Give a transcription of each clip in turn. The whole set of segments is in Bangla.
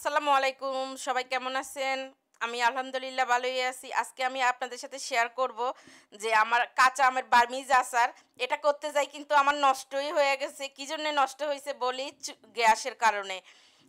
আসসালামু আলাইকুম। সবাই কেমন আছেন? আমি আলহামদুলিল্লাহ ভালোই আছি। আজকে আমি আপনাদের সাথে শেয়ার করব যে আমার কাঁচা আমের বার্মিজ আচার। এটা করতে যাই কিন্তু আমার নষ্টই হয়ে গেছে। কি জন্যে নষ্ট হইছে বলি গ্যাসের কারণে।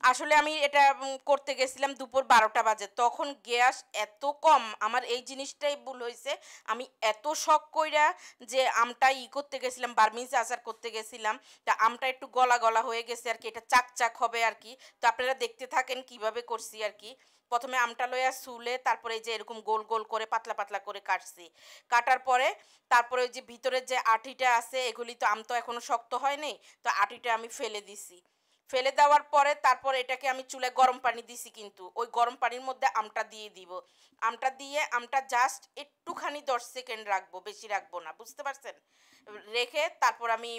আসলে আমি এটা করতে গেছিলাম দুপুর ১২টা বাজে। তখন গ্যাস এত কম, আমার এই জিনিসটাই ভুল হইছে। আমি এত শখ কইরা যে আমটা করতে গেছিলাম, বার্মিজ আচার করতে গেছিলাম। তা আমটা একটু গলা, গলা হয়ে গেছে আরকি। এটা চাক হবে আরকি। তো আপনারা দেখতে থাকেন কিভাবে করছি আরকি। ১ম এ আমটা লইয়া ছুলে তারপরে এই যে এরকম গোল, গোল করে পাতলা, পাতলা করে কাটছি। কাটার পরে তারপরে ওই যে ভিতরের যে আটিটা আছে এগুলি তো আম তো এখনো শক্ত হয় নাই। তো আটিটা আমি ফেলে দিছি। ফেলে দেওয়ার পরে তারপর এটাকে আমি চুলায় গরম পানি দিছি কিন্তু। ওই গরম পানির মধ্যে আমটা দিয়ে দিব। আমটা দিয়ে আমটা জাস্ট একটুখানি ১০ সেকেন্ড রাখবো, বেশি রাখবো না। বুঝতে পারছেন? রেখে তারপর আমি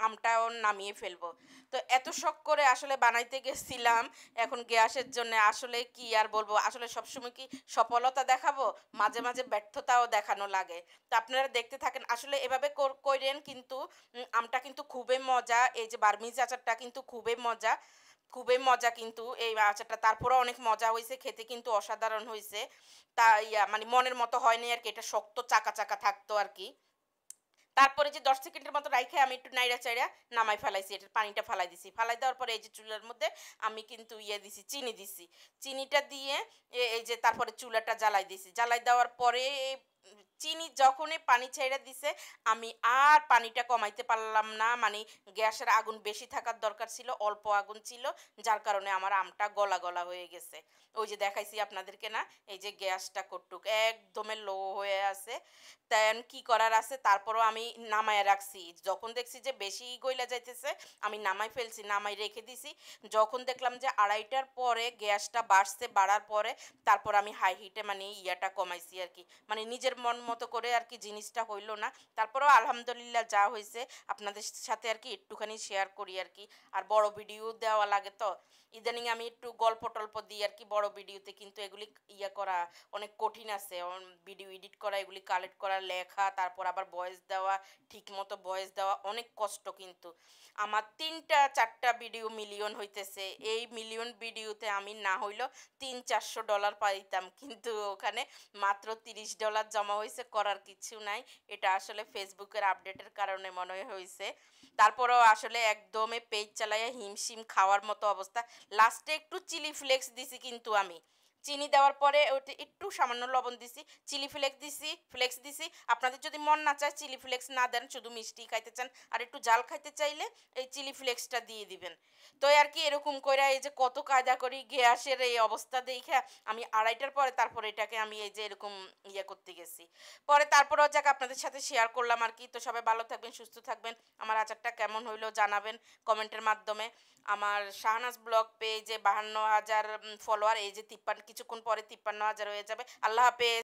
আমটাও নামিয়ে ফেলবো। তো এত শখ করে আসলে বানাইতে গেছিলাম, এখন গ্যাসের জন্যে আসলে কি আর বলবো? আসলে সবসময় কি সফলতা দেখাবো? মাঝে, মাঝে ব্যর্থতাও দেখানো লাগে। তো আপনারা দেখতে থাকেন। আসলে এভাবে কইরেন কিন্তু আমটা কিন্তু খুবই মজা। এই যে বার্মিজ আচারটা কিন্তু খুবই মজা। খুবই মজা কিন্তু এই আচারটা। তারপরেও অনেক মজা হইছে। খেতে কিন্তু অসাধারণ হইছে। তা মানে মনের মতো হয়নি আরকি। এটা শক্ত চাকা, চাকা থাকতো আরকি। তারপরে যে ১০ সেকেন্ডের মতো রাইখে আমি একটু নাইড়া-চাইড়া নামাই ফেলাইছি। এটার পানিটা ফালাই দিছি। ফালাই দেওয়ার পরে এই যে চুলার মধ্যে আমি কিন্তু দিছি, চিনি দিছি। চিনিটা দিয়ে এই যে তারপরে চুলাটা জ্বালাই দিছি। জ্বালাই দেওয়ার পরে চিনি যখনই পানি ছাইড়া দিছে, আমি আর পানিটা কমাইতে পারলাম না। মানে গ্যাসের আগুন বেশি থাকার দরকার ছিল, অল্প আগুন ছিল। যার কারণে আমার আমটা গলা, গলা হয়ে গেছে। ওই যে দেখাইছি আপনাদেরকে না? এই যে গ্যাসটা কটুক একদমে লো হয়ে আছে। দেন কি করার আছে তারপরও আমি নামাইয়া রাখছি। যখন দেখছি যে বেশি গইলা যাইতেছে, আমি নামাই ফেলছি, নামাই রেখে দিছি। যখন দেখলাম যে ২:৩০টার পরে গ্যাসটা বাড়ছে, বাড়ার পরে তারপর আমি হাই হিটে মানে কমাইছি আরকি। মানে নিজের মন মতো করে আরকি জিনিসটা হইল না। তারপরেও আলহামদুলিল্লাহ যা হইছে আপনাদের সাথে আরকি একটুখানি শেয়ার করি আরকি। আর বড় ভিডিও দেওয়া লাগে তো। ইদানিং আমি একটু গল্প-টল্প দিই আরকি বড় ভিডিওতে, কিন্তু এগুলি করা অনেক কঠিন আছে। ভিডিও এডিট করা, এগুলি কালেক্ট করা, লেখা, তারপর আবার ভয়েস দেওয়া, ঠিকমতো ভয়েস দেওয়া অনেক কষ্ট কিন্তু। আমার ৩ টা ৪ টা ভিডিও মিলিয়ন হইতেছে। এই মিলিয়ন ভিডিওতে আমি না হইলেও $৩00-400 পাইতাম। কিন্তু ওখানে মাত্র $30 জমা হইছে, করার কিছু নাই। এটা আসলে ফেসবুকের আপডেটের কারণে মনে হইছে। তারপরেও আসলে একদমই পেজ চালাইয়া হিমশিম খাওয়ার মতো অবস্থা। লাস্টে একটু চিলি ফ্লেক্স দিছি কিন্তু আমি। চিনি দেওয়ার পরে ওইটা একটু সামান্য লবণ দিছি, চিলি ফ্লেক্স দিছি। আপনাদের যদি মন না চায় চিলি ফ্লেক্স না দেন, শুধু মিষ্টি খাইতে চান আর একটু জাল খাইতে চাইলে এই চিলি ফ্লেক্সটা দিয়ে দিবেন। তো আর কি এরকম কইরা এই যে কত কায়দা করি গ্যাসের এই অবস্থা দেইখা আমি ২:৩০টার পরে তারপরে এটাকে আমি এই যে এরকম করতে গেছি। পরে তারপরেও যাক আপনাদের সাথে শেয়ার করলাম আরকি। তো সবাই ভালো থাকবেন, সুস্থ থাকবেন। আমার আচারটা কেমন হইলো জানাবেন কমেন্টের মাধ্যমে। আমার শাহনাজ ব্লগ পেজে ৫২,০০০ ফলোয়ার, এই যে কিছুক্ষণ পরে ৫৩,০০০ হয়ে যাবে। আল্লাহ হাফেজ।